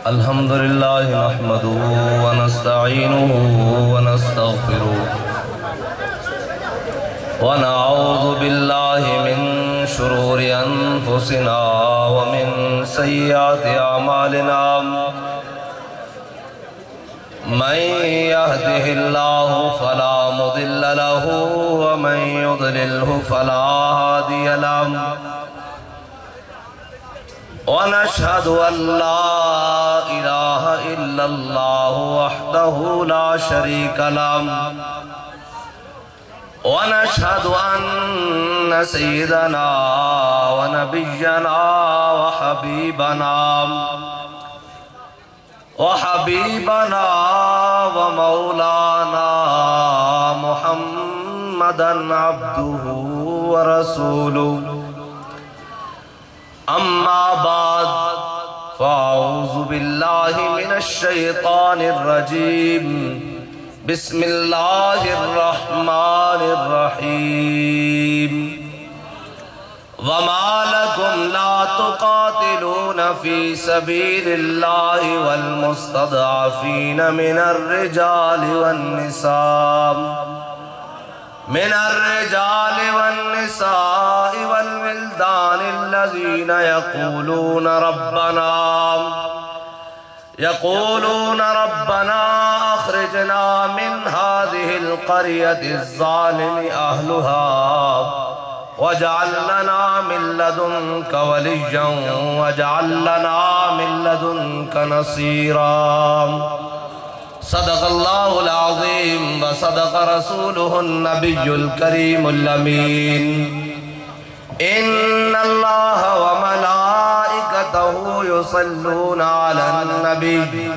الحمد لله نحمده ونستعينه ونستغفره ونعوذ بالله من شرور أنفسنا ومن سيئات أعمالنا من يهده الله فلا مضل له ومن يضلله فلا هادي له ونشهد أن لا إله إلا الله وحده لا شريك له ونشهد أن سيدنا ونبينا وحبيبنا ومولانا محمدا عبده ورسوله أما بعد فأعوذ بالله من الشيطان الرجيم بسم الله الرحمن الرحيم وما لكم لا تقاتلون في سبيل الله والمستضعفين من الرجال والنساء والولدان الذين يقولون ربنا أخرجنا من هذه القرية الظالم أهلها واجعل لنا من لدنك وليا واجعل لنا من لدنك نصيرا صدق الله العظيم وصدق رسوله النبي الكريم الأمين إن الله وملائكته يصلون على النبي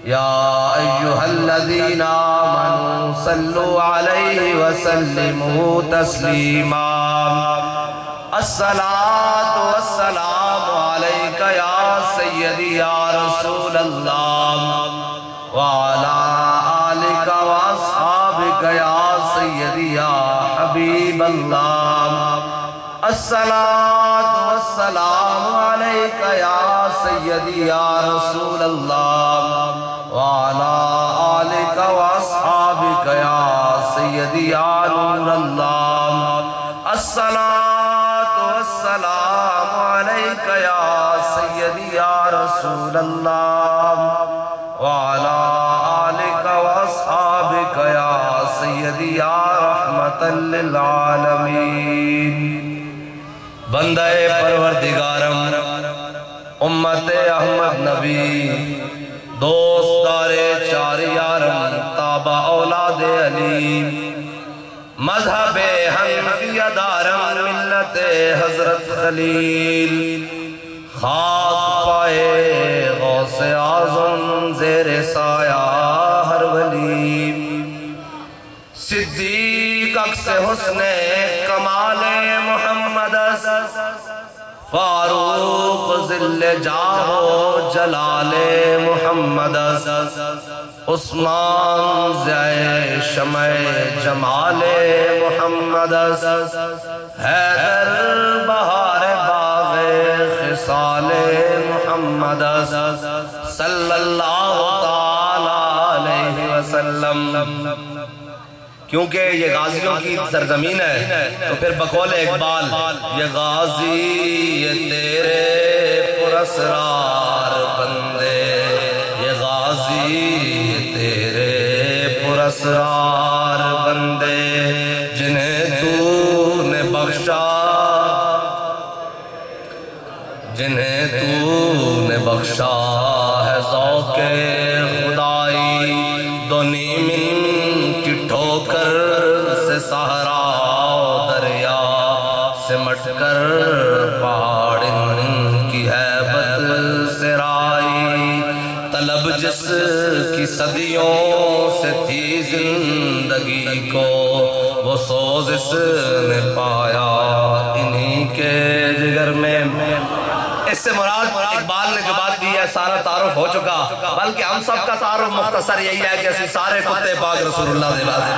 يا أيها الذين آمنوا صلوا عليه وسلموا تسليما الصلاة والسلام عليك يا سيدي يا رسول الله وعلى آلك وأصحابك يا سيدي يا حبيب الله الصلاة والسلام عليك يا سيدي يا رسول الله وعلى آلك وأصحابك يا سيدي يا نور الله الصلاة والسلام عليك يا سيدي يا رسول الله وعلى آلك وأصحابك يا سيدي يا رحمة للعالمين بندہ پروردگارم امت احمد نبی دوست دار چار یارم تابع اولاد علی مذہب حنفیہ دارم ملت حضرت خلیل خاک پائے غوث اعظم زیر سایہ ہر ولی صدیق عکس حسن کمال محمد فاروق ذل جاہ و جلال محمد عثمان ضیاء شمع جمال محمد حیدر بہار باغ خصال محمد صلی اللہ تعالی علیہ وسلم کیونکہ یہ غازیوں کی سرزمین ہے تو پھر بقول اقبال یہ غازی یہ تیرے پراسرار بندے یہ غازی یہ تیرے پراسرار بندے جنہیں تو نے بخشا ہے ذوق خدائی دو نیمن کی ٹھوکر سے صحرا دریا سمٹ کر پہاڑ کی ہیبت سے رائی طلب جس کی صدیوں سے تھی زندگی کو وہ سوز اس نے پایا انہی کے جگر میں اس سے مراد اقبال نے جو بات دی ہے سارا تعارف ہو چکا بلکہ ہم سب کا تعارف مختصر یہی ہے کہ اسی سارے کتے پاک رسول اللہ دے بازی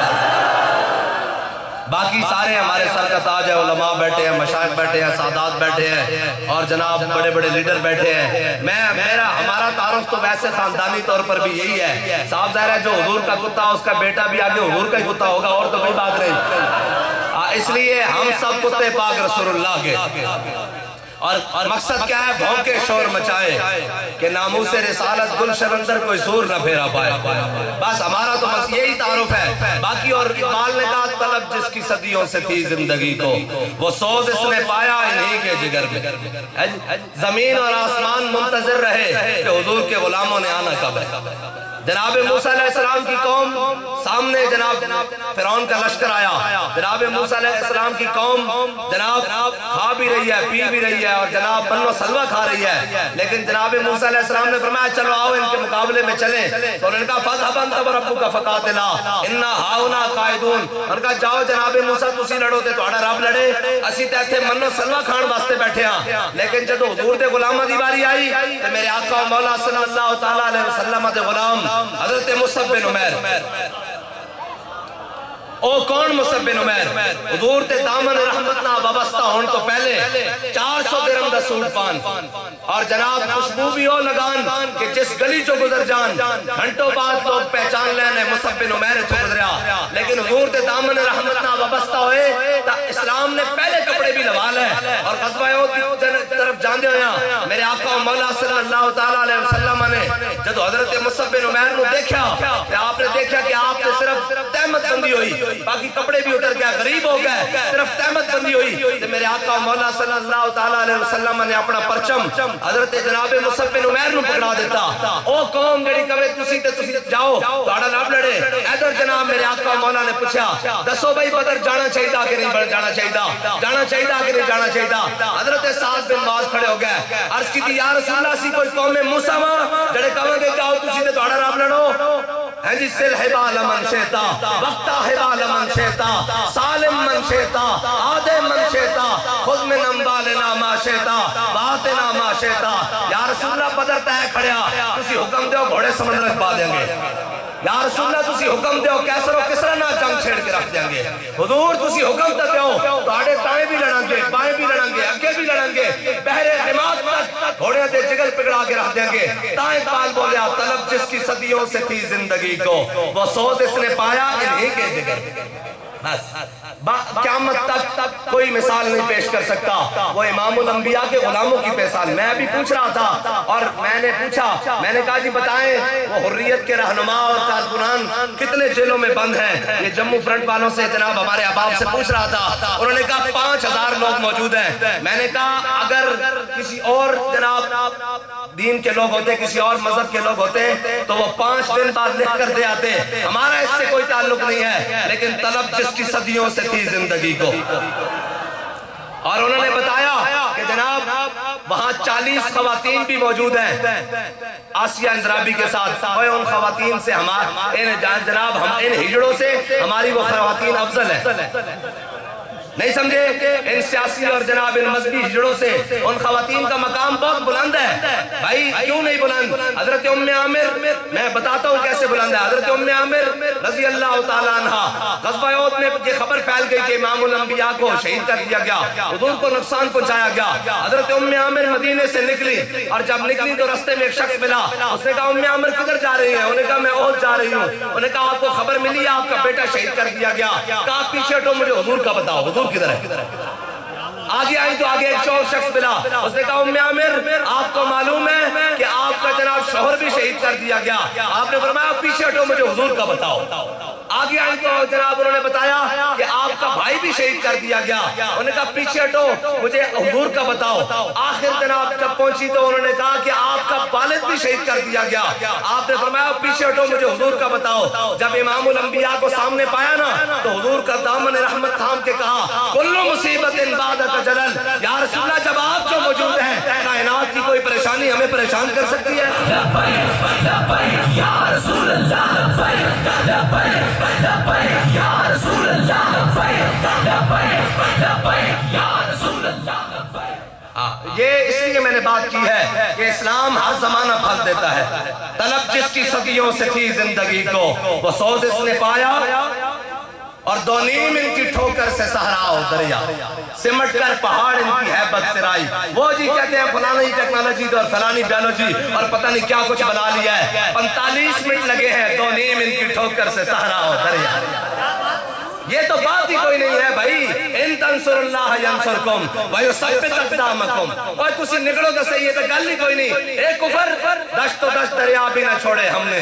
باقی سارے ہمارے سر کا تاج ہے، علماء بیٹھے ہیں، مشائخ بیٹھے ہیں، سادات بیٹھے ہیں اور جناب بڑے بڑے لیڈر بیٹھے ہیں۔ ہمارا تعارف تو ویسے خاندانی طور پر بھی یہی ہے، صاحب ظاہر ہے جو حضور کا کتا اس کا بیٹا بھی آگے حضور کا ہی کتا ہوگا، اور تو کوئی بات نہیں۔ اس لیے ہم سب کتے پاک رسول اللہ کے، اور مقصد کیا ہے؟ بھونکے شور مچائے کہ ناموس رسالت گلشن اندر کوئی زور نہ پھیرا پائے۔ بس ہمارا تو بس یہی تعارف ہے۔ باقی اور اقبال نے کہا طلب جس کی صدیوں سے تھی زندگی کو، وہ سوز اس نے پایا انہی کے جگر میں۔ زمین اور آسمان منتظر رہے کہ حضور کے غلاموں نے آنا کب ہے۔ جناب موسیٰ علیہ السلام کی قوم سامنے جناب فرعون کا لشکر آیا، جناب موسیٰ علیہ السلام کی قوم جناب کھا بھی رہی ہے، پی بھی رہی ہے اور جناب بن و سلوہ کھا رہی ہے، لیکن جناب موسیٰ علیہ السلام نے فرمایا چلو آؤ ان کے مقابلے میں چلیں۔ تو انہوں نے کہا فَذْهَبْ أَنْتَ وَرَبُّكَ فَقَاتِلَا إِنَّا هَاهُنَا قَاعِدُونَ۔ انہوں نے کہا جاؤ جناب موسیٰ تسی لڑو تے تہاڈا رب لڑے، اسی تے ایتھے من و سلوہ کھان واسطے بیٹھے ہاں۔ لیکن جدو حضور دے غلاماں دی باری آئی تے میرے آقا و مولا صلی اللہ تعالیٰ علیہ وسلم دے غلام حضرت مصعب بن عمیر، او کون مصعب بن عمیر؟ حضور تے دامن رحمت نہ وابستہ ہون تو پہلے 400 درہم دا سوٹ پان اور جناب خوشبو بھی ہو لگان کہ جس گلی چو گزر جان گھنٹوں بعد لوگ پہچان لینے مصعب بن عمیر تو گزریا۔ لیکن حضور تے دامن رحمت نہ وابستہ ہوئے تا اسلام نے پہلے کپڑے بھی لوا لے اور غزوہ احد کی طرف جاندے ہویا میرے آقا و مولا صلی اللہ تعالیٰ علیہ وسلم نے جدو حضرت مصعب بن عمیر نے دیکھا کہ آپ نے دیکھا کہ آپ نے صرف تہمت بندی ہوئی، باقی کپڑے بھی اتر گیا، غریب ہو گئے، صرف تہمت بندی ہوئی، تو میرے آقا و مولا صلی اللہ تعالیٰ علیہ وسلم نے اپنا پرچم حضرت جناب مصعب بن عمیر نو پکڑا دیتا۔ او قوم جڑی کہے تسی تے تسی جاؤ تہاڈا رب لڑے، ادھر جناب میرے آقا و مولا نے پوچھا دسو بھائی بدر جانا چاہیے کہ نہیں جانا چاہیے، جانا چاہیے کہ نہیں جانا چاہیے؟ حضرت سعد بن معاذ کھڑے ہو گئے، عرض کی تھی یا رسول اللہ سی کوئی قوم موسیٰ ماں جڑے کہے گے جاؤ تسی تے تہاڈا رب لڑو، ہے جی سل حبال من شیطا وقتا حبال من شیطا سالم من شیطا آدم من شیطا خود من امبالنا ما شیطا باتنا ما شیطا۔ یا رسول اللہ بدر تہ کھڑیا تسی حکم دیو گھوڑے سمندر پا دیں گے، یا رسول اللہ تسی حکم دیو کیسر و کسرا نہ جنگ چھیڑ کے رکھ دیں گے، حضور تسی حکم دیو تہاڈے تائیں بھی لڑیں گے، بائیں بھی لڑیں گے، اگے بھی لڑیں گے، بحر حماد تک گھوڑے دے جگل پکڑا کے رکھ دیں گے۔ تائیں اقبال بولیا طلب جس کی صدیوں سے تھی زندگی کو، وہ سوز اس نے پایا انہی کے جگر۔ قیامت تک کوئی مثال نہیں پیش کر سکتا، وہ امام الانبیاء کے غلاموں کی مثال۔ میں بھی پوچھ رہا تھا اور میں نے پوچھا، میں نے کہا جی بتائیں وہ حریت کے رہنما اور کارکنان کتنے جیلوں میں بند ہیں؟ یہ جموں فرنٹ والوں سے جناب ہمارے احباب سے پوچھ رہا تھا، انہوں نے کہا 5000 لوگ موجود ہیں۔ میں نے کہا اگر کسی اور جناب دین کے لوگ ہوتے، کسی اور مذہب کے لوگ ہوتے تو وہ 5 دن بعد لکھ کر دے آتے، ہمارا اس سے کوئی تعلق نہیں ہے، لیکن طلب جس کی صدیوں سے تھی زندگی کو۔ اور انہوں نے بتایا کہ جناب وہاں 40 خواتین بھی موجود ہیں آسیہ اندرابی کے ساتھ، اور ان خواتین سے جناب ہم ان ہجڑوں سے ہماری وہ خواتین افضل ہیں، نہیں سمجھے؟ ان سیاسی اور جناب ان مذہبی ہجڑوں سے ان خواتین کا مقام بہت بلند ہے۔ بھائی کیوں نہیں بلند؟ حضرت ام عامر، میں بتاتا ہوں کیسے بلند ہے۔ حضرت ام عامر رضی اللہ تعالیٰ عنہ غزوہ احد میں یہ خبر پھیل گئی کہ امام الانبیاء کو شہید کر دیا گیا، حضور کو نقصان پہنچایا گیا۔ حضرت ام عامر مدینے سے نکلی اور جب نکلی تو رستے میں ایک شخص ملا، اس نے کہا ام عامر کدھر جا رہی ہیں؟ انہوں نے کہا میں احد جا رہی ہوں۔ انہوں نے کہا آپ کو خبر ملی ہے آپ کا بیٹا شہید کر دیا گیا؟ کہا پیچھے ہٹو مجھے حضور کا بتاؤ، حضور کدھر ہے؟ آگے آئی تو آگے ایک اور شخص ملا، اس نے کہا ام عامر آپ کو معلوم ہے کہ آپ کا جناب شوہر بھی شہید کر دیا گیا؟ آپ نے فرمایا پیچھے ہٹو مجھے حضور کا بتاؤ۔ آگے آئی تو جناب انہوں نے بتایا کہ آپ کا بھائی بھی شہید کر دیا گیا، انہوں نے کہا پیچھے ہٹو مجھے حضور کا بتاؤ۔ آخر جناب جب پہنچی تو انہوں نے کہا کہ آپ کا والد بھی شہید کر دیا گیا، آپ نے فرمایا پیچھے ہٹو مجھے حضور کا بتاؤ۔ جب امام الانبیاء کو سامنے پایا نا تو حضور کا دامن رحمت تھام کے کہا کل مصیبت بعد جلل، یا رسول اللہ جب آپ جو موجود ہیں کائنات کی کوئی پریشانی ہمیں پریشان کر سکتی ہے؟ یا رسول اللہ یا رسول اللہ یا رسول اللہ۔ یہ اس لیے میں نے بات کی ہے کہ اسلام ہر زمانہ پھل دیتا ہے۔ طلب جس کی صدیوں سے تھی زندگی کو، وہ سوز اس نے پایا اور دو نیم ان کی ٹھوکر سے صحرا و دریا، سمٹ کر پہاڑ ان کی ہیبت سے رائی۔ وہ جی کہتے ہیں فلانی ٹیکنالوجی اور فلانی بیولوجی اور پتہ نہیں کیا کچھ بنا لیا ہے، 45 منٹ لگے ہیں دو نیم ان کی ٹھوکر سے صحرا و دریا۔ یہ تو بات ہی کوئی نہیں ہے بھائی، ان تنصر اللہ ینصرکم ویثبت اقدامکم۔ اور تسی نکلو تو صحیح ہے، تو گل ہی کوئی نہیں۔ ایک کفر دشت و دشت دریا بھی نہ چھوڑے ہم نے،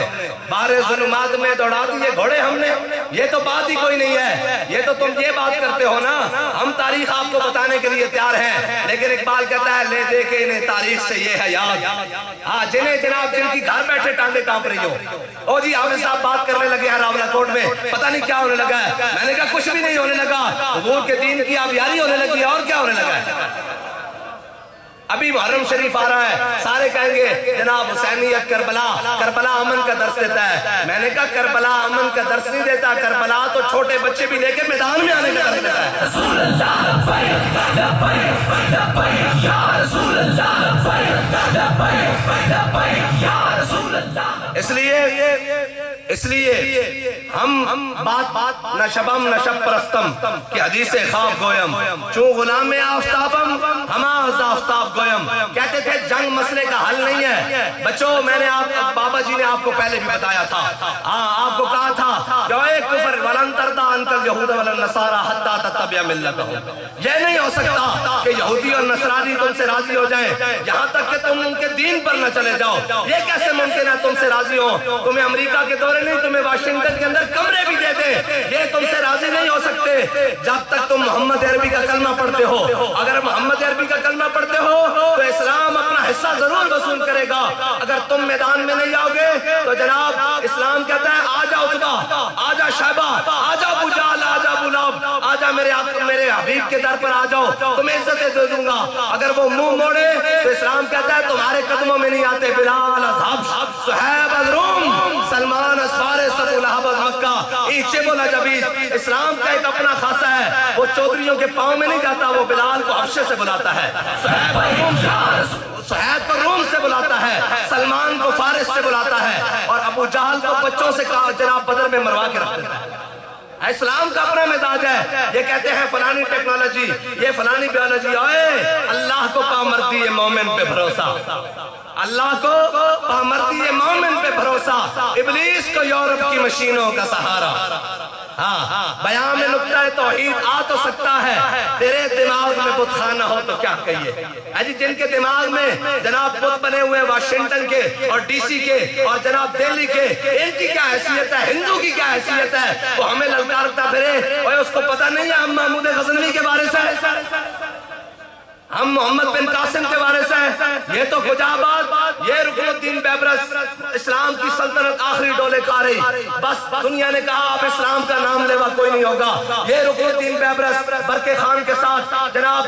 بارے ظلمات میں دوڑا دیے گھوڑے ہم نے۔ یہ تو بات ہی کوئی نہیں ہے، یہ تو تم یہ بات کرتے ہو نا، ہم تاریخ آپ کو بتانے کے لیے تیار ہیں، لیکن اقبال کہتا ہے لے دے کے انہیں تاریخ سے یہ ہے یاد۔ ہاں جنہیں جناب جن کی گھر بیٹھے ٹانگیں کانپ رہی ہو، او جی حافظ صاحب بات کرنے لگے ہیں راولہ کوٹ میں، پتہ نہیں کیا ہونے لگا ہے۔ میں نے کہا کچھ بھی نہیں ہونے لگا، حضور کے دین کی آبیاری ہونے لگی ہے، اور کیا ہونے لگا ہے۔ ابھی محرم شریف آ رہا ہے، سارے کہیں گے جناب حسینیت کربلا، کربلا امن کا درس دیتا ہے۔ میں نے کہا کربلا امن کا درس نہیں دیتا، کربلا تو چھوٹے بچے بھی لے کے میدان میں آنے کا درس دیتا ہے۔ رسول اللہ لبیک لبیک لبیک یا رسول اللہ لبیک لبیک لبیک یا رسول اللہ۔ اس لیے ہم بات نہ شبم نہ شب پرستم کہ حدیث خواب گویم، چون غلام آفتابم ہما از آفتاب گویم۔ کہتے تھے جنگ مسئلے کا حل نہیں ہے بچوں، میں نے بابا جی نے آپ کو پہلے بھی بتایا تھا، آپ کو کہا تھا جو ایک کفر ولن ترضی عنک الیہود ولن نصارى حتی تتبع ملتہم، یہ نہیں ہو سکتا کہ یہودی اور نصرانی تم سے راضی ہو جائیں یہاں تک کہ تم ان کے دین پر نہ چلے جاؤ۔ یہ کیسے ممکن ہے تم سے راضی ہو؟ تمہیں امریکہ کے دورے نہیں، تمہیں واشنگٹن کے اندر کمرے بھی دے دیں، یہ تم سے راضی نہیں ہو سکتے جب تک تم محمد عربی کا کلمہ پڑھتے ہو۔ اگر محمد عربی کا کلمہ پڑھتے ہو تو اسلام اپنا حصہ ضرور وصول کرے گا۔ اگر تم میدان میں نہیں آؤ گے تو جناب اسلام کہتا ہے آجا عتبہ، آجا شیبہ، آجا ابو جہل، آجا ابو لہب، آجا میرے حبیب کے در پر آ جاؤ، تمہیں عزتیں دے دوں گا۔ اگر وہ منہ موڑے تو اسلام کہتا ہے تمہارے قدموں میں نہیں آتے بلال از حبش، صہیب از روم، سلمان از فارس، ابو لہب از مکہ، ایچے بولا جبیز۔ اسلام کا ایک اپنا خاصہ ہے، وہ چودھریوں کے پاؤں میں نہیں جاتا، وہ بلال کو حبشے سے بلاتا ہے، صہیب کو روم سے بلاتا ہے، سلمان کو فارس سے بلاتا ہے، اور ابو جہل کو بچوں سے کہا جناب بدر میں مروا کے رکھ دیتا ہے۔ اسلام کا اپنا مزاج ہے، یہ کہتے ہیں فلانی ٹیکنالوجی، یہ فلانی بیولوجی، اوئے اللہ کو پامردی ہے مومن پہ بھروسہ، اللہ کو پامردی ہے مومن پہ بھروسہ، ابلیس کو یورپ کی مشینوں کا سہارا۔ ہاں بیان میں نکتہ توحید آ تو سکتا ہے، تیرے دماغ میں بت خانہ ہو تو کیا کہیے۔ جن کے دماغ میں جناب بت بنے ہوئے واشنگٹن کے اور ڈی سی کے اور جناب دہلی کے، ان کی کیا حیثیت ہے، ہندو کی کیا حیثیت ہے، وہ ہمیں للکارتا پھرے، اور اس کو پتہ نہیں ہے ہم محمود غزنوی کے بارے سے، ہم محمد بن قاسم کے بارے سے، یہ تو خجابات، یہ رکن الدین بیبرس، اسلام کی سلطنت آخری ڈولے کھا رہی، بس دنیا نے کہا اب اسلام کا نام لیوا کوئی نہیں ہوگا۔ یہ رکن الدین بیبرس برقع خان کے ساتھ جناب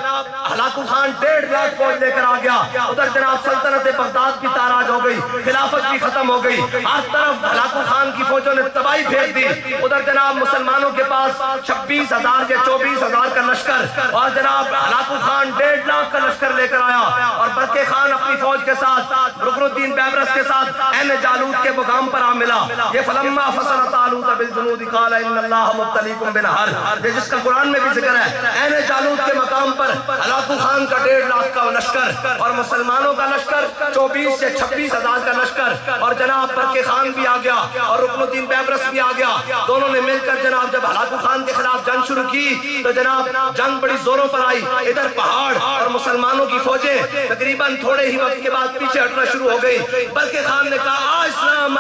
ہلاکو خان 1.5 لاکھ فوج لے کر آ گیا، ادھر جناب سلطنت بغداد کی تاراج ہو گئی، خلافت بھی ختم ہو گئی، ہر طرف ہلاکو خان کی فوجوں نے تباہی بھیج دی، ادھر جناب مسلمانوں کے پاس 26,000 یا 24,000 کا لشکر، اور جناب ہلاکو خان 1.5 لاکھ کا لشکر لے کر آیا، اور برقع خان اپنی فوج کے ساتھ رکن الدین بیبرس کے ساتھ عین جالوت کے مقام پر آ ملا۔ یہ فلما فصل طالوت بالجنود قال ان اللہ مبتلیکم بنہر، یہ جس کا قرآن میں بھی ذکر ہے، عین جالوت کے مقام پر ہلاکو خان کا 1.5 لاکھ کا لشکر اور مسلمانوں کا لشکر 24 سے 26,000 کا لشکر، اور جناب برقع خان بھی آ گیا اور رکن الدین بیبرس بھی آ گیا، دونوں نے مل کر جناب جب ہلاکو خان کے خلاف جنگ شروع کی تو جناب جنگ بڑی زوروں پر آئی، ادھر پہاڑ اور مسلمانوں کی فوجیں تقریباً تھوڑے ہی وقت کے بعد پیچھے ہٹنا شروع ہو گئی۔ برقع خان نے کہا آج اسلام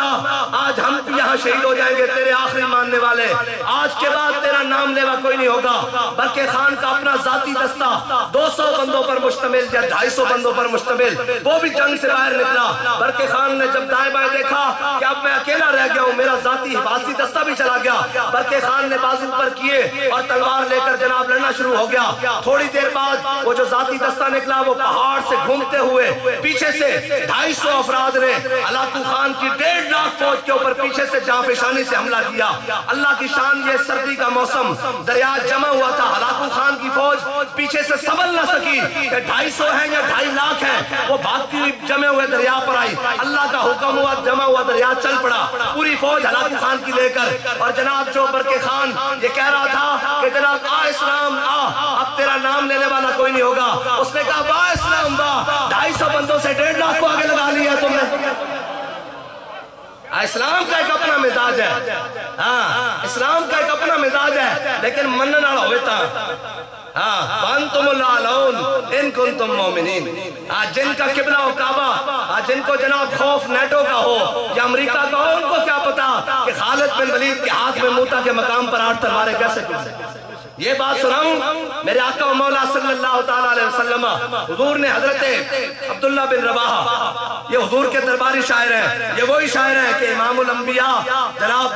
آج ہم یہاں شہید ہو جائیں گے، تیرے آخری ماننے والے، آج کے بعد تیرا نام لیوا کوئی نہیں ہوگا۔ برقع خان کا اپنا ذاتی دستہ 200 بندوں پر مشتمل یا 250 بندوں پر مشتمل، وہ بھی جنگ سے باہر نکلا۔ برقع خان نے جب دائیں بائیں دیکھا کہ اب میں اکیلا رہ گیا ہوں، میرا ذاتی حفاظتی دستہ بھی چلا گیا، برقع خان نے بازو پر کیے اور تلوار لے کر جناب لڑنا شروع ہو گیا۔ تھوڑی دیر بعد وہ جو ذاتی دستہ نکلا وہ پہاڑ سے گھومتے ہوئے پیچھے سے 250 افراد نے ہلاکو خان کی 1.5 فوج کے اوپر پیچھے سے جانفشانی سے حملہ کیا. اللہ کی شان، یہ سردی کا موسم، دریا جمع ہوا تھا. ہلاکو خان کی فوج پیچھے سے سنبھل نہ سکی کہ 250 ہیں یا 2.5 لاکھ ہیں. وہ بھاگتی ہوئی جمع ہوئے دریا پر آئی. اللہ کا حکم ہوا، جمع ہوا دریا چل پڑا. پوری فوج ہلاکو خان کی لے کر. اور جناب جو برقع خان یہ کہہ رہا تھا کہ جناب آ اسلام آ، اب تیرا نام لینے والا کوئی نہیں ہوگا. اس نے کہا واہ اسلام واہ، 250 بندوں سے 1.5 لاکھ کو آگے لگا لیا تم نے. اسلام کا ایک اپنا مزاج ہے. ہاں اسلام کا ایک اپنا مزاج ہے، لیکن منن والا ہوتا. ہاں وانتم الاعلون ان کنتم مومنین. جن کا قبلہ و کعبہ، جن کو جناب خوف نیٹو کا ہو یا امریکہ کا ہو، ان کو کیا پتا کہ خالد بن ولید کے ہاتھ میں موتا کے مقام پر 8 تلواریں کیسے ٹوٹیں. یہ بات سناؤں، میرے آقا و مولا صلی اللہ تعالیٰ علیہ وسلم حضور نے حضرت عبداللہ بن رواحہ، یہ حضور کے درباری شاعر ہیں، یہ وہی شاعر ہیں کہ امام الانبیاء جناب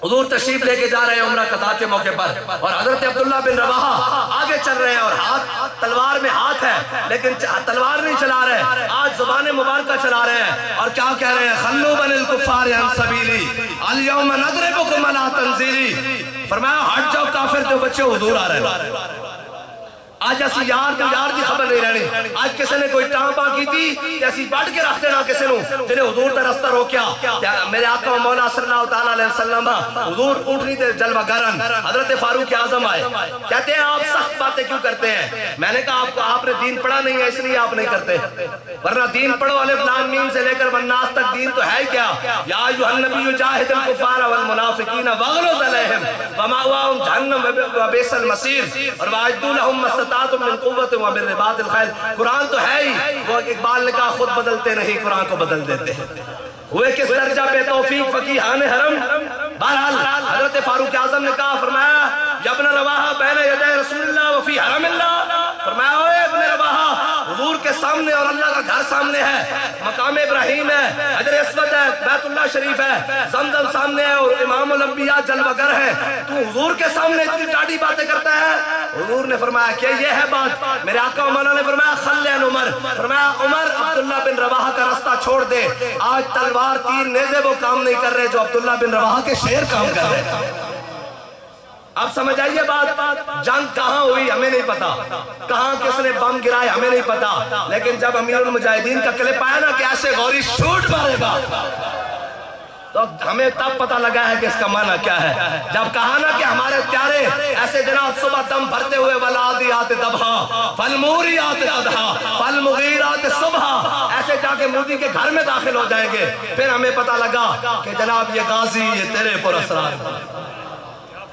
حضور تشریف لے کے جا رہے ہیں عمرہ قضاء کے موقع پر، اور حضرت عبداللہ بن رواحہ آگے چل رہے ہیں اور ہاتھ تلوار میں ہاتھ ہے، لیکن تلوار نہیں چلا رہے، آج زبان مبارکہ چلا رہے ہیں. اور کیا کہہ رہے ہیں؟ خلو بن الکفار عن سبیلی الیوم نضربکم علی تنزیلی. فرمایا ہٹ جاؤ کافر جو بچے حضور آ رہے ہیں. آج ایسی یار دی خبر نہیں رہنی. آج کسی نے کوئی ٹانپا کی تھی کہ ایسی بڑھ کے رکھتے نہ کسی نو جنہیں حضور تا رستہ روکیا. میرے آقا و مولا صلی اللہ تعالیٰ علیہ وسلم حضور اٹھنی تھے جلوہ گرن. حضرت فاروق اعظم آئے، کہتے ہیں آپ سخت باتیں کیوں کرتے ہیں؟ میں نے کہا آپ نے دین پڑھا نہیں ہے اس لیے آپ نہیں کرتے، ورنہ دین پڑھو. الف لام میم سے لے کر والناس تک دین تو ہے کیا. یا ایھا النبی جاہد الکفار والمنافقین واغلظ علیہم ومأواہم جہنم وبئس المصیر اور واعدوا لهم ما استطعتم من قوت ومن رباط الخیل. قرآن تو ہے ہی، وہ اقبال نے کہا خود بدلتے نہیں قرآن کو بدل دیتے ہیں. ہوئے کس درجہ بے توفیق فقیہان حرم. بہرحال حضرت فاروق اعظم نے کہا، فرمایا یا ابن رواحہ بین یدی رسول اللہ وفی حرم اللہ. فرمایا اوے ابن رواحہ، حضور کے سامنے اور اللہ کا گھر سامنے ہے، مقام ابراہیم ہے، حجر اسود ہے، بیت اللہ شریف ہے، زمزم سامنے ہے اور امام الانبیاء جلوہ گر ہے. تو حضور کے سامنے اتنی ٹاٹی باتیں کرتا ہے. حضور نے فرمایا کہ یہ ہے بات. میرے آقا و مولا نے فرمایا خلی عن عمر. فرمایا عمر عبداللہ بن رواحہ کا رستہ چھوڑ دے. آج تلوار تیر نیزے وہ کام نہیں کر رہے جو عبداللہ بن رواحہ کے شیر کام کر رہے. اب سمجھ آئیے بات. جنگ کہاں ہوئی ہمیں نہیں پتا، کہاں کس نے بم گرائے ہمیں نہیں پتا، لیکن جب امیر المجاہدین کا کلپ آیا نا کہ ایسے غوری شوٹ مارے گا تو ہمیں تب پتا لگا ہے کہ اس کا معنی کیا ہے. جب کہا نا کہ ہمارے پیارے ایسے جناب صبح دم بھرتے ہوئے والعادیات ضبحا فالموریات قدحا فالمغیرات صبحا، ایسے جا کے مودی کے گھر میں داخل ہو جائیں گے، پھر ہمیں پتا لگا کہ جناب یہ غازی یہ تیرے پر اسرار.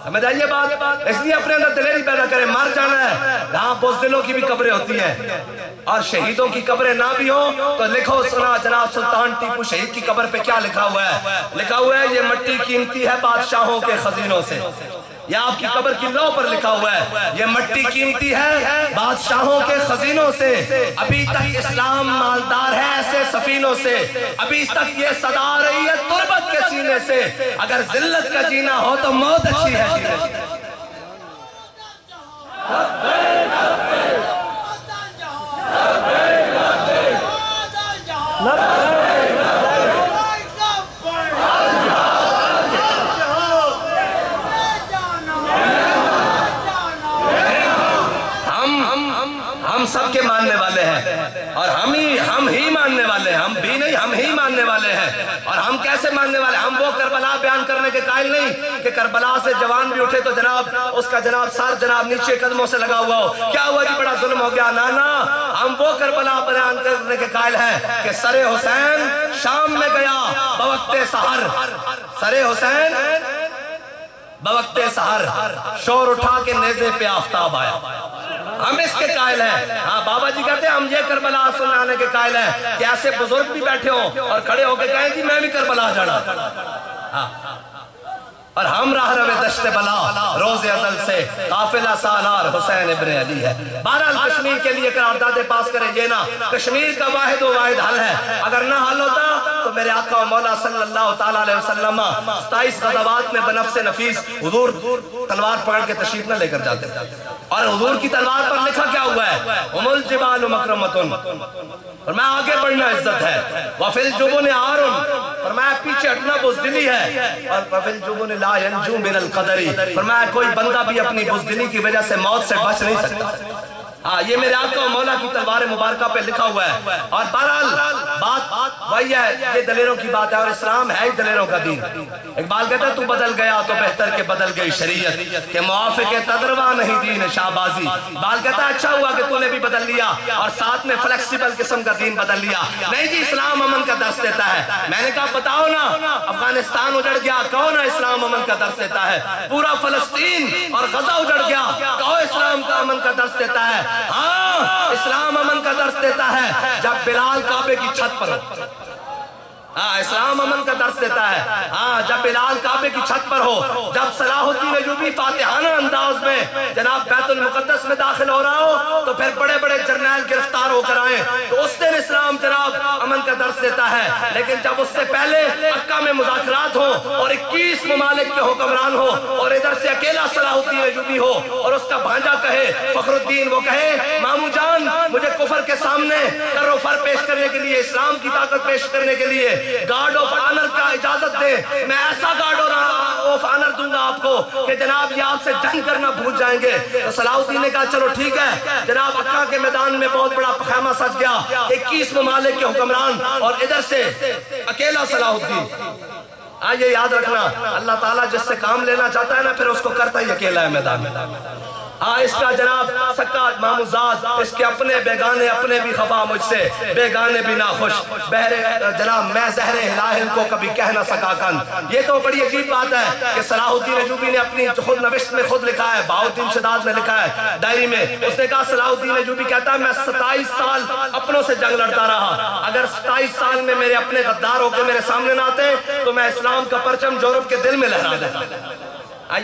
سمجھ آئیے بات. اس لیے اپنے اندر دلیری پیدا کریں. مر جانا ہے، یہاں بزدلوں کی بھی قبریں ہوتی ہیں اور شہیدوں کی قبریں نہ بھی ہوں تو لکھو سنا جناب سلطان ٹیپو شہید کی قبر پہ کیا لکھا ہوا ہے. لکھا ہوا ہے یہ مٹی قیمتی ہے بادشاہوں کے خزینوں سے. یا آپ کی قبر کی لو پر لکھا ہوا ہے یہ مٹی قیمتی ہے بادشاہوں کے خزینوں سے. ابھی تک اسلام مالدار ہے ایسے سفینوں سے. ابھی تک یہ صدا آ رہی ہے تربت کے سینے سے. اگر ذلت کا جینا ہو تو موت اچھی ہے جینے سے. ہم سب کے ماننے والے ہیں اور ہم ہی ماننے والے ہیں. ہم بھی نہیں، ہم ہی ماننے والے ہیں. اور ہم کیسے ماننے والے ہیں؟ ہم وہ کربلا بیان کرنے کے قائل نہیں کہ کربلا سے جوان بھی اٹھے تو جناب اس کا جناب سر جناب نیچے قدموں سے لگا ہوا ہو، کیا ہوا جی بڑا ظلم ہو گیا. نا ہم وہ کربلا بیان کرنے کے قائل ہیں کہ سر حسین شام میں گیا بوقت سحر. سر حسین بوقت سحر شور اٹھا کے نیزے پہ آفتاب آیا. ہم اس کے قائل ہیں. ہاں بابا جی کہتے ہیں ہم یہ کربلا سنانے کے قائل ہیں کہ ایسے بزرگ بھی بیٹھے ہوں اور کھڑے ہو کے کہیں جی میں بھی کربلا جانا. اور ہم راہ روے دشت بلا روز ازل سے قافلہ سالار حسین ابن علی ہے. بہرحال کشمیر کے لیے قرارداد پاس کریں یہ نا کشمیر کا واحد و واحد حل ہے. اگر نہ حل ہوتا تو تو میرے آقا و مولا صلی اللہ تعالیٰ علیہ وسلم 27 غزوات میں بنفس نفیس حضور تلوار پکڑ کے تشریف نہ لے کر جاتے، اور حضور کی تلوار پر لکھا کیا ہوا ہے؟ ام الجبال مکرمتن، فرمایا آگے بڑھنا عزت ہے، وفی الجبن عار، فرمایا پیچھے ہٹنا بزدلی ہے، اور وفی الجبن لا ینجو من القدر، فرمایا کوئی بندہ بھی اپنی بزدلی کی وجہ سے موت سے بچ نہیں سکتا۔ یہ میرے آقا و مولا کی تلوار مبارکہ پہ لکھا ہوا ہے، اور بہرحال بات وہی ہے، یہ دلیروں کی بات ہے، اور اسلام ہے ہی دلیروں کا دین۔ اقبال کہتا ہے تو بدل گیا تو بہتر کہ بدل گئی شریعت، کہ موافق تدروا نہیں دین شہبازی۔ اقبال کہتا ہے اچھا ہوا کہ تو نے بھی بدل لیا اور ساتھ میں فلیکسیبل قسم کا دین بدل لیا۔ نہیں جی اسلام امن کا درس دیتا ہے۔ میں نے کہا بتاؤ نا، افغانستان اجڑ گیا، کہو نا اسلام امن کا درس دیتا ہے۔ پورا فلسطین اور غزہ اجڑ گیا، کہو اسلام کا امن کا درس دیتا ہے۔ ہاں اسلام امن کا درس دیتا ہے جب بلال کعبے کی چھت پر ہو۔ اسلام امن کا درس دیتا ہے جب بلال کعبے کی چھت پر ہو، جب صلاح الدین ایوبی فاتحانہ انداز میں جناب بیت المقدس میں داخل ہو رہا ہو، تو پھر بڑے بڑے جرنیل گرفتار ہو کر آئیں، تو اس دن اسلام جناب امن کا درس دیتا ہے۔ لیکن جب اس سے پہلے مکہ میں مذاکرات ہو اور 21 ممالک کے حکمران ہو، اور ادھر سے اکیلا صلاح الدین ایوبی ہو، اور اس کا بھانجا کہے فخر الدین، وہ کہے مامو جان مجھے کفر کے سامنے کر و فر پیش کرنے کے لیے، اسلام کی طاقت پیش کرنے کے لیے گارڈ آف آنر کا اجازت دے، میں ایسا گارڈ آف آنر دوں گا آپ کو کہ جناب یہ آپ سے جنگ کرنا بھول جائیں گے۔ تو صلاح الدین نے کہا چلو ٹھیک ہے، جناب مکہ کے میدان میں بہت بڑا خیمہ سج گیا، 21 ممالک کے حکمران اور ادھر سے اکیلا صلاح الدین۔ یہ یاد رکھنا، اللہ تعالیٰ جس سے کام لینا چاہتا ہے نا پھر اس کو کرتا ہی اکیلا ہے میدان میں۔ اس کا جناب سکا ماموزاد، اس کے اپنے بیگانے اپنے بھی خفا مجھ سے، بیگانے بھی ناخوش، جناب میں زہر ہلاہل کو کبھی کہہ نہ سکا کن۔ یہ تو بڑی عجیب بات ہے کہ صلاح الدین ایوبی نے اپنی خود نوشت میں خود لکھا ہے، بہاؤالدین شداد نے لکھا ہے ڈائری میں، اس نے کہا صلاح الدین ایوبی کہتا ہے میں 27 سال اپنوں سے جنگ لڑتا رہا، اگر 27 سال میں میرے اپنے غدار ہو کے میرے سامنے نہ آتے تو میں اسلام کا پرچم یورپ کے دل میں لہرا دیتا۔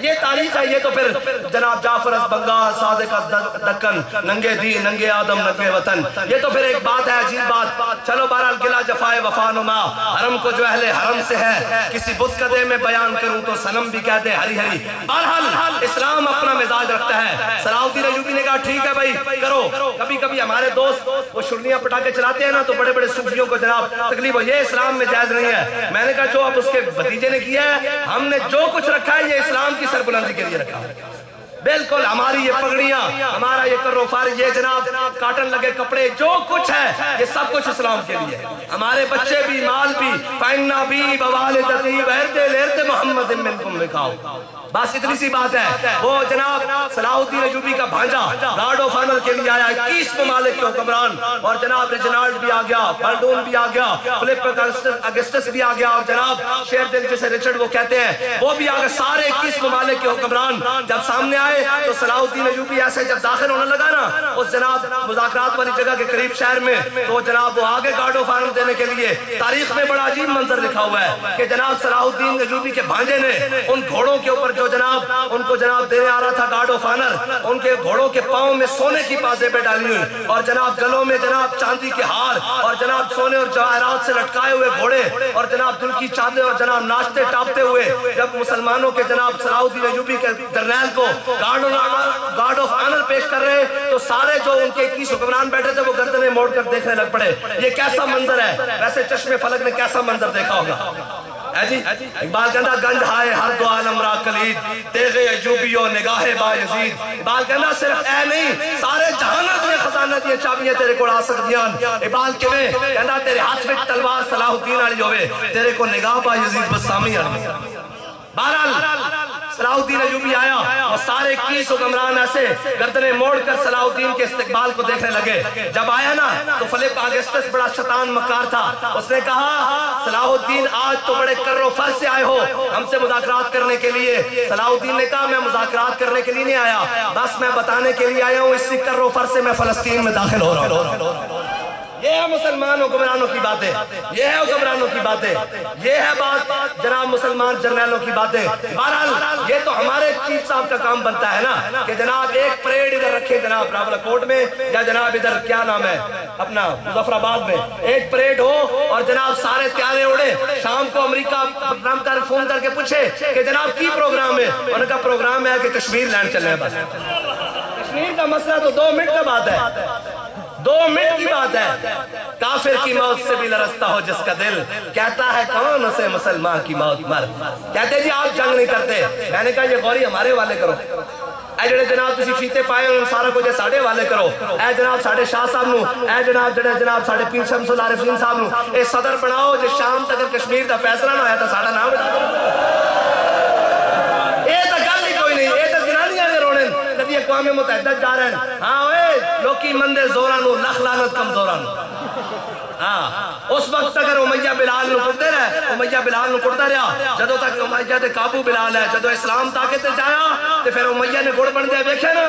یہ تاریخ ہے، یہ تو پھر جناب جعفر از بنگال، صادق از دکن، ننگے دین ننگے آدم ننگے وطن، یہ تو پھر ایک بات ہے عجیب بات۔ چلو بہرحال گلا جفائے وفا نما، حرم کو جو اہل حرم سے ہے کسی بت قدے میں بیان کروں تو صنم بھی کہہ دے ہری ہری۔ بہرحال اسلام اپنا مزاج رکھتا ہے۔ صلاح الدین ایوبی نے کہا ٹھیک ہے بھائی کرو۔ کبھی کبھی ہمارے دوست وہ شرنیاں پٹا کے چلاتے ہیں نا تو بڑے بڑے صوفیوں کو جناب تکلیف ہو، یہ اسلام میں جائز نہیں ہے۔ میں نے کہا جو اب اس کے بھتیجے نے کیا ہے، ہم نے جو کچھ رکھا ہے یہ اسلام کی سربلندی کے لیے رکھا ہے۔ بالکل ہماری یہ پگڑیاں، ہمارا یہ کرو فار، یہ جناب کاٹن لگے کپڑے، جو کچھ ہے یہ سب کچھ اسلام کے لیے۔ ہمارے بچے بھی، مال بھی، فَإِنَّ بِي بَوَالِدَتِي وَإِرْتِ لِرْتِ مُحَمَّدٍ مِّنْكُمْ لکھاؤ۔ بس اتنی سی بات ہے۔ وہ جناب صلاح الدین ایوبی کا بھانجا گارڈ آف آنر کے لیے آیا، 21 ممالک کے حکمران، اور جناب ریجنالڈ بھی آ گیا، بلڈون بھی آ گیا، فلپ اگسٹس بھی آ گیا، اور جناب شیر دل جسے رچرڈ وہ کہتے ہیں وہ بھی آ گئے، سارے 21 ممالک کے حکمران جب سامنے آئے تو صلاح الدین ایوبی ایسے جب داخل ہونے لگا نا اس جناب مذاکرات والی جگہ کے قریب شہر میں، تو جناب وہ آگے گارڈ آف آنر دینے کے لیے، تاریخ میں بڑا عجیب منظر لکھا ہوا ہے کہ جناب صلاح الدین ایوبی کے بھانجے نے ان گھوڑوں کے اوپر جو جناب ان کو جناب دینے آ رہا تھا گارڈ آف آنر، ان کے گھوڑوں کے پاؤں میں سونے کی پازیبیں ڈالی ہوئی، اور جناب گلوں میں جناب چاندی کے ہار، اور جناب سونے اور جواہرات سے لٹکائے ہوئے گھوڑے، اور جناب دل کی چادر، اور جناب ناچتے ٹاپتے ہوئے جب مسلمانوں کے جناب صلاح الدین ایوبی کے جرنیل کو گارڈ آف آنر پیش کر رہے، تو سارے جو ان کے 21 حکمران بیٹھے تھے وہ گردنیں موڑ کر دیکھنے لگ پڑے۔ یہ کیسا منظر ہے؟ ویسے چشم فلک نے کیسا منظر دیکھا ہوگا؟ اقبال کہنا گنج ہائے ہر دو عالم را کلید، تیغ ایوبیو نگاہ با یزید۔ اقبال کہنا صرف اے نہیں سارے جہانہ دیے خزانہ دیے چابیاں تیرے کو آ سکتیاں۔ اقبال کہنا تیرے ہاتھ میں تلوار صلاح الدین آلی ہوئے، تیرے کو نگاہ با یزید بس سامی آلی۔ بہرحال صلاح الدین ایوبی آیا اور سارے 21 حکمران ایسے گردنیں موڑ کر صلاح الدین کے استقبال کو دیکھنے لگے۔ جب آیا نا تو فلپ اگسٹس بڑا شیطان مکار تھا، اس نے کہا صلاح الدین آج تو بڑے کر و فر سے آئے ہو ہم سے مذاکرات کرنے کے لیے۔ صلاح الدین نے کہا میں مذاکرات کرنے کے لیے نہیں آیا، بس میں بتانے کے لیے آیا ہوں اسی کر و فر سے میں فلسطین میں داخل ہو رہا ہوں۔ یہ ہے مسلمان حکمرانوں کی باتیں، یہ ہے حکمرانوں کی باتیں، یہ ہے بات جناب مسلمان جرنیلوں کی باتیں۔ بہرحال یہ تو ہمارے چیف صاحب کا کام بنتا ہے نا کہ جناب ایک پریڈ ادھر رکھے جناب راولکوٹ میں، یا جناب ادھر کیا نام ہے اپنا مظفر آباد میں ایک پریڈ ہو، اور جناب سارے تیارے اڑے، شام کو امریکہ فون کر کے پوچھے کہ جناب کی پروگرام ہے، انہوں نے کہا پروگرام ہے کہ کشمیر لینڈ چلے ہیں بس۔ کشمیر کا مسئلہ تو 2 منٹ کا بات ہے، 2 منٹ کی بات ہے۔ کافر کی موت سے بھی لرزتا ہو جس کا دل، کہتا ہے کون اسے مسلمان کی موت مر۔ کہتے جی آپ جنگ نہیں کرتے، میں نے کہا یہ غوری ہمارے والے کرو، اے جڑے جناب تسی فیتے پائے ان سارا کچھ ساڑے والے کرو، اے جناب ساڑے شاہ صاحب نو، اے جناب ساڑے پیر شمس العارفین صاحب نو اے صدر بناؤ جے شام تک کشمیر دا فیصلہ نہ ہویا تا ساڑا نام بتا دو۔ اے تا گل ہی کوئی نہیں، اے تا زنانیاں دے رونے کدی اقوام متحدہ جا رہے ہیں، ہاں اوے لوکی مندے زورانو لکھ لعنت کمزورانو۔ ہاں اس وقت اگر امیہ بلال نو کٹتے رہے، امیہ بلال نو کٹتا رہا جدو تک امیہ دے قابو بلال ہے، جدو اسلام طاقت تے جایا تے پھر امیہ نے گڑ بن دیا بیکھے نا۔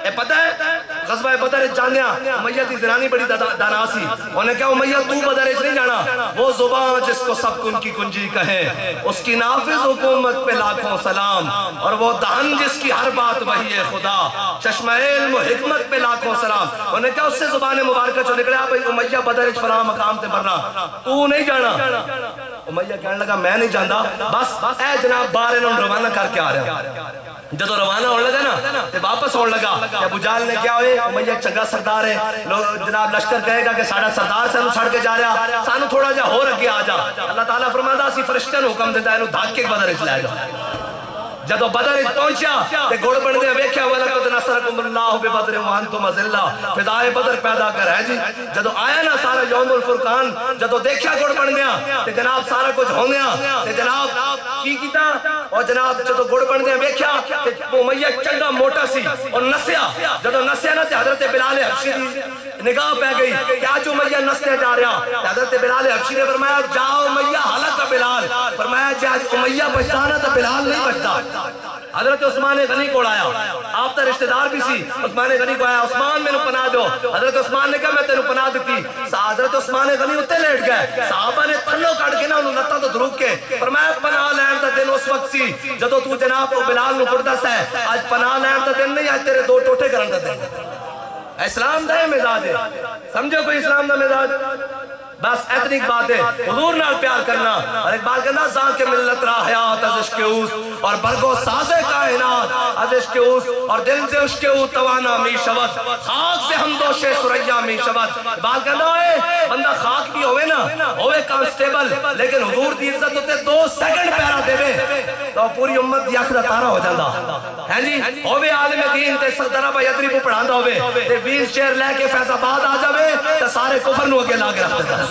اے پتہ ہے غزوہ بدر جانیا امیہ دی زنانی بڑی دانا سی، انہوں نے کہا امیہ تو بدر نہیں جانا، وہ زبان جس کو سب کن کی کنجی کہیں، اس کی نافذ حکومت پہ لاکھوں سلام، اور وہ دہن جس کی ہر بات وہی ہے خدا، چشمہ علم و حکمت پہ لاکھوں سلام۔ انہوں نے کہا اس سے زبان مبارکہ چو نکلیا بھئی امیہ بدر فلاں مقام تے مرنا، تو نہیں جانا۔ امیہ کہنے لگا میں نہیں جاندہ، بس اے جناب بار انہوں روانہ کر کے آ رہا ہے۔ جدو روانہ ہونے لگا نا تے واپس ہونے لگا، ابو جہل نے کیا ہوئے امیہ چنگا سردار ہے، جناب لشکر کہے گا کہ ساڑھا سردار سے انہوں چھڑ کے جا رہا، سانو تھوڑا جا ہو رکھے آ جا۔ اللہ تعالیٰ فرماتا اسی فرشتہ نے حکم دیتا ہے انہوں دھاک کے بدر اچھ لائے جا۔ جدو بدر اچھ پہنچیا تے گوڑ بن دیا ویکھیا وَلَقَدْ نَصَرَكُمُ اللَّهُ بِبَدْرٍ وَأَنْتُمْ أَذِلَّةٌ، فضائے بدر پیدا کر ہے جی۔ جدو آیا نا سارا یوم الفرقان، جدو دیکھیا گوڑ بن گیا تے جناب سارا کچھ ہو گیا تے جناب کی کیتا، اور جناب جدو گوڑ بن گیا ویکھیا تے امیہ چنگا موٹا سی اور نسیا، جدو نسیا نا تے حضرت بلال حبشی دی نگاہ پہ گئی کہ آج امیہ نسنے جا رہا، حضرت بلال حبشی نے فرمایا جاؤ امیہ حلق بلال، فرمایا جی آج امیہ بچانا تو بلال نہیں بچتا۔ حضرت عثمان غنی کو آیا، آپ تا رشتہ دار بھی سی، عثمان غنی کو آیا عثمان میں نو پناہ دو، حضرت عثمان نے کہا میں تینو پناہ دیتی، حضرت عثمان غنی اتے لیٹ گئے، صحابہ نے تھنو کٹ کے نا انہوں لتا تو دروک کے فرمایا پناہ لین تا دن اس وقت سی جدو تو جناب بلال نو پڑھتا ہے، آج پناہ لین تا دن نہیں، آج تیرے 2 ٹوٹے کرن تا دن۔ اسلام دا ہے مزاج ہے، سمجھو کوئی اسلام دا مزاج، بس اتنی بات ہے، حضور نال پیار کرنا، اور ایک بات کہنا زان کے ملت را حیات از عشق اوس، اور برگو ساز کائنات از عشق اوس، اور دل سے عشق او توانا می شود، خاک سے ہم دوش سریا می شود۔ بات کہنا ہے بندہ خاک بھی ہوئے نا، ہوئے کانسٹیبل، لیکن حضور دی عزت ہوتے 2 سیکنڈ پیرا دے بے تو پوری امت دی آخر تارا ہو جاندہ ہے جی۔ ہوئے عالم دین تے سردرہ با یدری کو پڑھاندہ ہوئے تے ویل چیئر لے کے فیض آباد آ جاوے تے سارے کفر نو اگے لاغے رکھتے ہیں۔